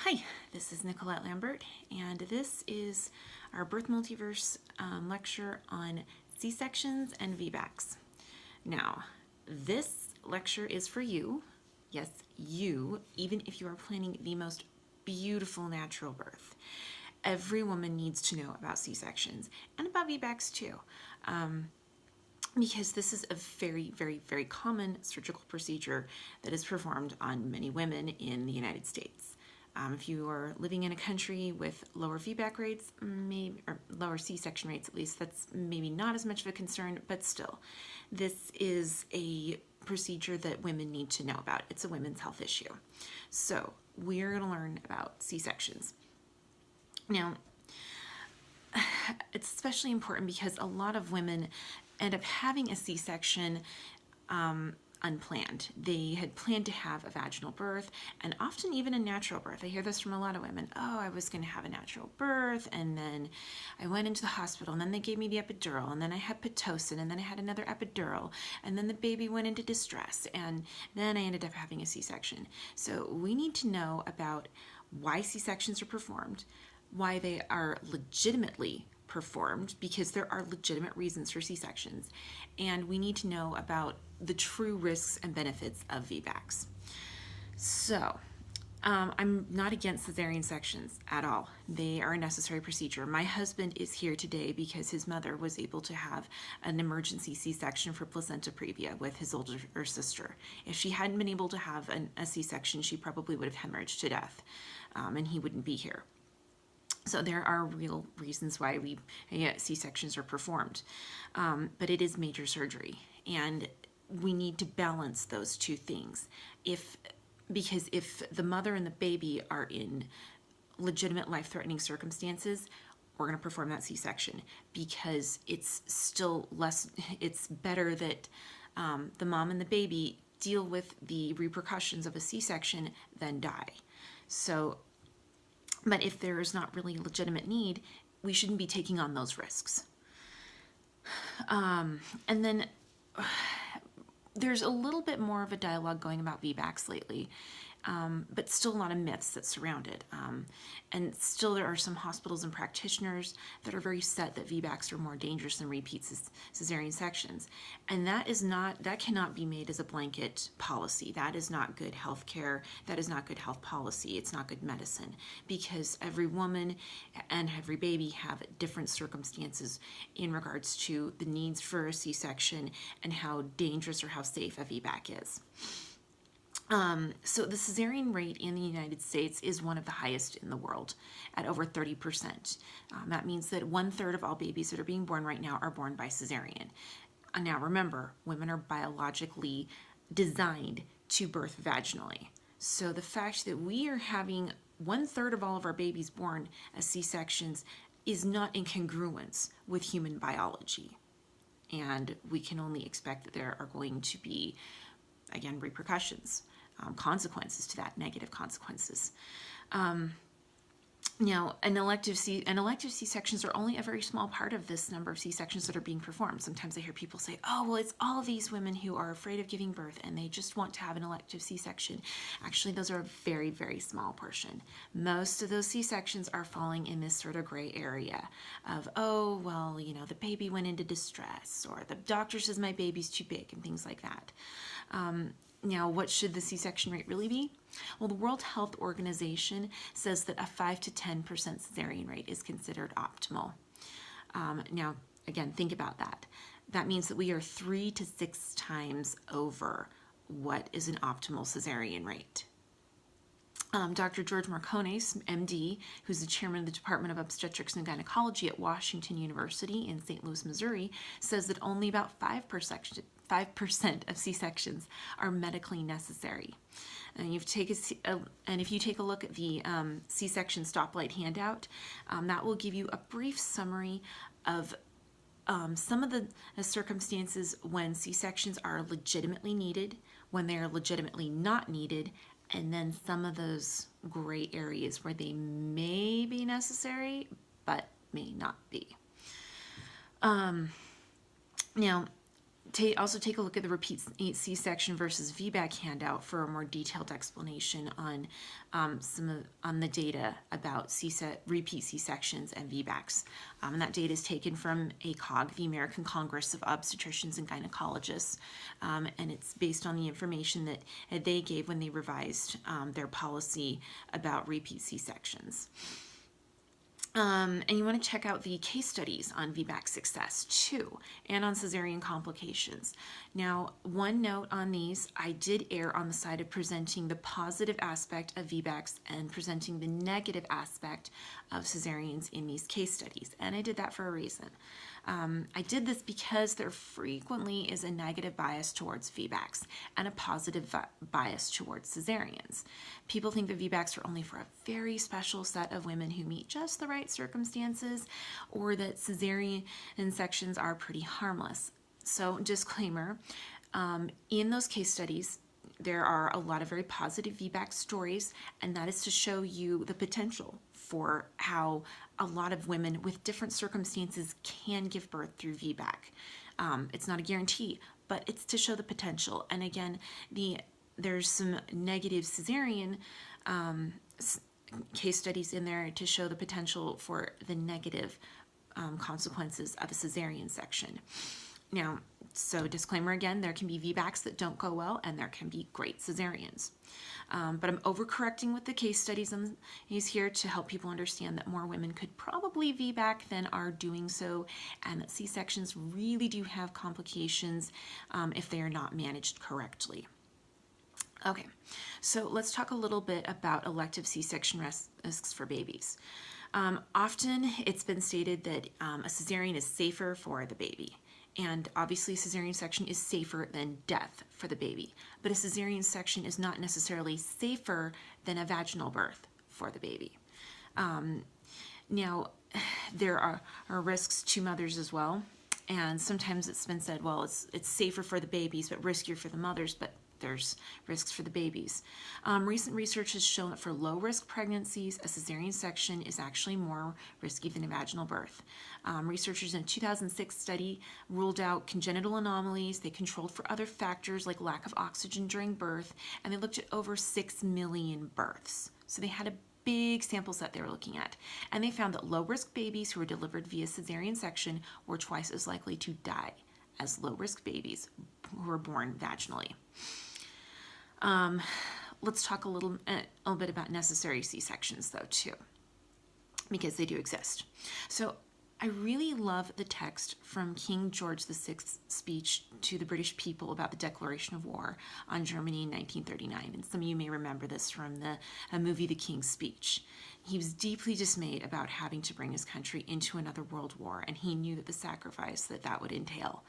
Hi, this is Nicolette Lambert, and this is our Birth Multiverse lecture on C-sections and Vbacs. Now, this lecture is for you, yes, you, even if you are planning the most beautiful natural birth. Every woman needs to know about C-sections and about Vbacs too. Because this is a very, very, very common surgical procedure that is performed on many women in the United States. If you are living in a country with lower VBAC rates, maybe, or lower C-section rates at least, that's maybe not as much of a concern, but still, this is a procedure that women need to know about. It's a women's health issue. So we're going to learn about C-sections. Now, it's especially important because a lot of women end up having a C-section unplanned. They had planned to have a vaginal birth and often even a natural birth. I hear this from a lot of women. Oh, I was going to have a natural birth and then I went into the hospital and then they gave me the epidural and then I had Pitocin and then I had another epidural and then the baby went into distress and then I ended up having a C-section. So we need to know about why C-sections are performed, why they are legitimately performed, because there are legitimate reasons for C-sections, and we need to know about the true risks and benefits of VBACs. So, I'm not against cesarean sections at all. They are a necessary procedure. My husband is here today because his mother was able to have an emergency C-section for placenta previa with his older sister. If she hadn't been able to have a C-section, she probably would have hemorrhaged to death, and he wouldn't be here. So there are real reasons why C-sections are performed, but it is major surgery, and we need to balance those two things. Because if the mother and the baby are in legitimate life-threatening circumstances, we're going to perform that C-section because it's still it's better that the mom and the baby deal with the repercussions of a C-section than die. So. But if there is not really legitimate need, we shouldn't be taking on those risks. And then there's a little bit more of a dialogue going about VBACs lately, but still a lot of myths that surround it. And still there are some hospitals and practitioners that are very set that VBACs are more dangerous than repeat cesarean sections. And that cannot be made as a blanket policy. That is not good health care. That is not good health policy. It's not good medicine, because every woman and every baby have different circumstances in regards to the needs for a C-section and how dangerous or how safe a VBAC is. So the cesarean rate in the United States is one of the highest in the world at over 30%. That means that 1/3 of all babies that are being born right now are born by cesarean. Now remember, women are biologically designed to birth vaginally. So the fact that we are having 1/3 of all of our babies born as C-sections is not in congruence with human biology. And we can only expect that there are going to be, again, repercussions. Consequences to that, negative consequences. Now, elective C-sections are only a very small part of this number of C-sections that are being performed. Sometimes I hear people say, oh, well, it's all these women who are afraid of giving birth and they just want to have an elective C-section. Actually, those are a very, very small portion. Most of those C-sections are falling in this sort of gray area of, oh, well, the baby went into distress, or the doctor says my baby's too big, and things like that. Now, what should the C-section rate really be? Well, the World Health Organization says that a 5 to 10% cesarean rate is considered optimal. Now, again, think about that. That means that we are 3 to 6 times over what is an optimal cesarean rate. Dr. George Marcones, MD, who's the chairman of the Department of Obstetrics and Gynecology at Washington University in St. Louis, Missouri, says that only about 5% of C-sections are medically necessary. And if you take a look at the C-section stoplight handout, that will give you a brief summary of some of the circumstances when C-sections are legitimately needed, when they are legitimately not needed, and then some of those gray areas where they may be necessary but may not be. Now, Also take a look at the repeat C-section versus VBAC handout for a more detailed explanation on on the data about repeat C-sections and VBACs. And that data is taken from ACOG, the American Congress of Obstetricians and Gynecologists, and it's based on the information that they gave when they revised their policy about repeat C-sections. And you want to check out the case studies on VBAC success too, and on cesarean complications. Now, one note on these, I did err on the side of presenting the positive aspect of VBACs and presenting the negative aspect of cesareans in these case studies, and I did that for a reason. I did this because there frequently is a negative bias towards VBACs and a positive bias towards cesareans. People think that VBACs are only for a very special set of women who meet just the right circumstances, or that cesarean sections are pretty harmless. So, disclaimer, in those case studies, there are a lot of very positive VBAC stories, and that is to show you the potential for how a lot of women with different circumstances can give birth through VBAC. It's not a guarantee, but it's to show the potential. And again, there's some negative cesarean case studies in there to show the potential for the negative consequences of a cesarean section. Now, so disclaimer again, there can be VBACs that don't go well, and there can be great cesareans. But I'm overcorrecting with the case studies. He's here to help people understand that more women could probably VBAC than are doing so, and that C-sections really do have complications if they are not managed correctly. Okay, so let's talk a little bit about elective C-section risks for babies. Often it's been stated that a cesarean is safer for the baby. And obviously, cesarean section is safer than death for the baby. But a cesarean section is not necessarily safer than a vaginal birth for the baby. Now, there are risks to mothers as well. And sometimes it's been said, well, it's safer for the babies, but riskier for the mothers. But there's risks for the babies. Recent research has shown that for low-risk pregnancies, a cesarean section is actually more risky than a vaginal birth. Researchers in a 2006 study ruled out congenital anomalies. They controlled for other factors like lack of oxygen during birth, and they looked at over 6 million births. So they had a big sample set they were looking at, and they found that low-risk babies who were delivered via cesarean section were twice as likely to die as low-risk babies who were born vaginally. Let's talk a little bit about necessary C-sections, though, too, because they do exist. So I really love the text from King George VI's speech to the British people about the declaration of war on Germany in 1939. And some of you may remember this from the movie The King's Speech. He was deeply dismayed about having to bring his country into another world war, and he knew that the sacrifice that would entail.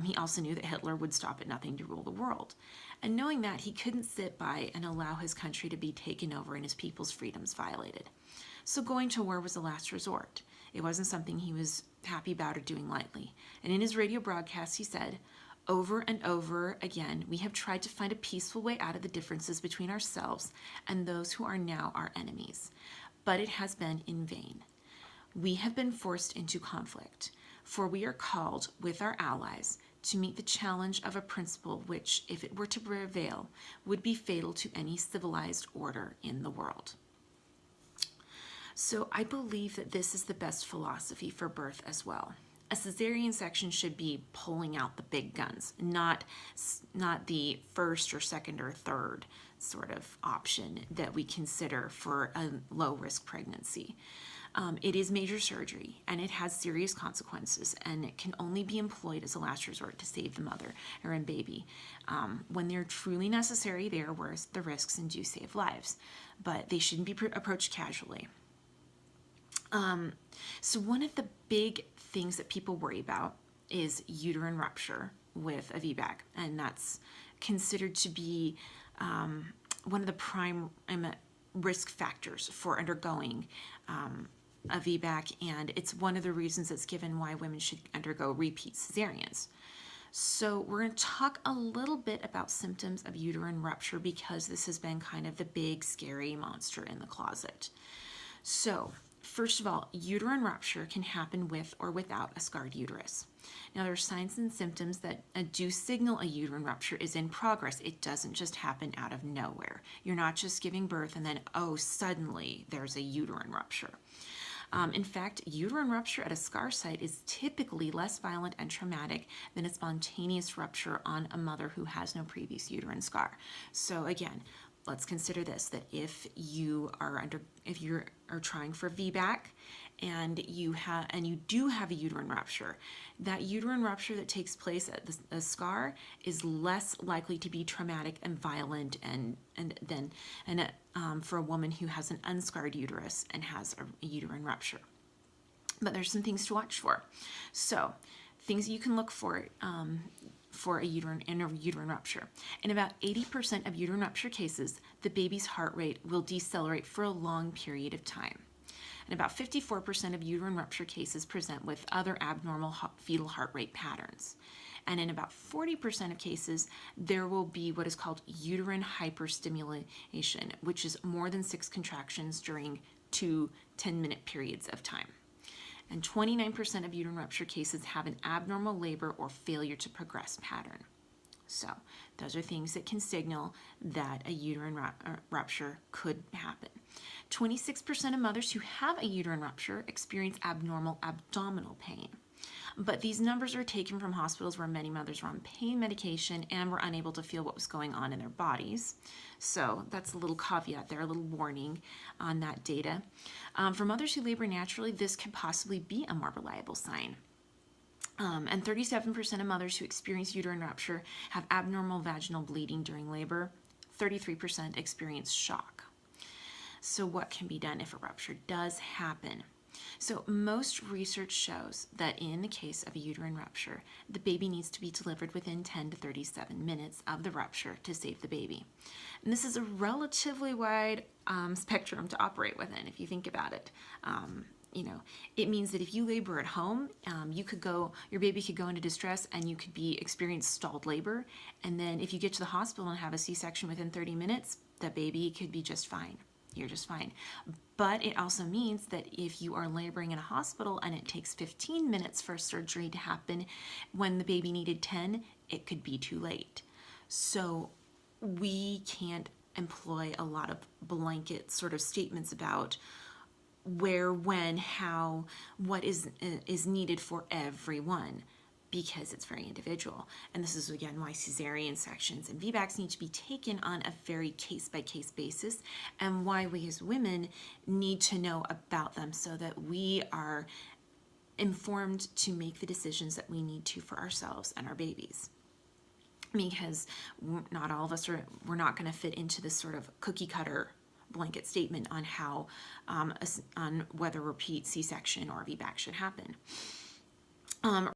He also knew that Hitler would stop at nothing to rule the world. And knowing that, he couldn't sit by and allow his country to be taken over and his people's freedoms violated. So going to war was a last resort. It wasn't something he was happy about or doing lightly. And in his radio broadcast, he said, "Over and over again, we have tried to find a peaceful way out of the differences between ourselves and those who are now our enemies. But it has been in vain. We have been forced into conflict, for we are called, with our allies, to meet the challenge of a principle which, if it were to prevail, would be fatal to any civilized order in the world." So I believe that this is the best philosophy for birth as well. A cesarean section should be pulling out the big guns, not the first or second or third sort of option that we consider for a low-risk pregnancy. It is major surgery, and it has serious consequences, and it can only be employed as a last resort to save the mother or baby. When they're truly necessary, they are worth the risks and do save lives, but they shouldn't be approached casually. So one of the big things that people worry about is uterine rupture with a VBAC, and that's considered to be one of the prime risk factors for undergoing a VBAC, and it's one of the reasons that's given why women should undergo repeat cesareans. So we're going to talk a little bit about symptoms of uterine rupture because this has been kind of the big scary monster in the closet. So First of all, uterine rupture can happen with or without a scarred uterus. Now, there are signs and symptoms that do signal a uterine rupture is in progress. It doesn't just happen out of nowhere. You're not just giving birth and then, oh, suddenly there's a uterine rupture. In fact, uterine rupture at a scar site is typically less violent and traumatic than a spontaneous rupture on a mother who has no previous uterine scar. So again, let's consider this, that if you are trying for VBAC and you do have a uterine rupture, that uterine rupture that takes place at the scar is less likely to be traumatic and violent for a woman who has an unscarred uterus and has a uterine rupture. But there's some things to watch for. So things you can look for a uterine rupture. In about 80% of uterine rupture cases, the baby's heart rate will decelerate for a long period of time. And about 54% of uterine rupture cases present with other abnormal fetal heart rate patterns. And in about 40% of cases, there will be what is called uterine hyperstimulation, which is more than 6 contractions during 2 10-minute periods of time. And 29% of uterine rupture cases have an abnormal labor or failure to progress pattern. So those are things that can signal that a uterine rupture could happen. 26% of mothers who have a uterine rupture experience abnormal abdominal pain. But these numbers are taken from hospitals where many mothers were on pain medication and were unable to feel what was going on in their bodies. So that's a little caveat there, a little warning on that data. For mothers who labor naturally, this could possibly be a more reliable sign. And 37% of mothers who experience uterine rupture have abnormal vaginal bleeding during labor. 33% experience shock. So what can be done if a rupture does happen? So most research shows that in the case of a uterine rupture, the baby needs to be delivered within 10 to 37 minutes of the rupture to save the baby. And this is a relatively wide spectrum to operate within, if you think about it. It means that if you labor at home, your baby could go into distress and you could experience stalled labor. And then if you get to the hospital and have a C-section within 30 minutes, the baby could be just fine. You're just fine. But it also means that if you are laboring in a hospital and it takes 15 minutes for surgery to happen when the baby needed 10, it could be too late. So we can't employ a lot of blanket sort of statements about where, when, how, what is needed for everyone, because it's very individual. And this is, again, why cesarean sections and Vbacs need to be taken on a very case-by-case basis, and why we as women need to know about them so that we are informed to make the decisions that we need to for ourselves and our babies. Because not all of us we're not going to fit into this sort of cookie-cutter blanket statement on how, on whether repeat C-section or Vbac should happen.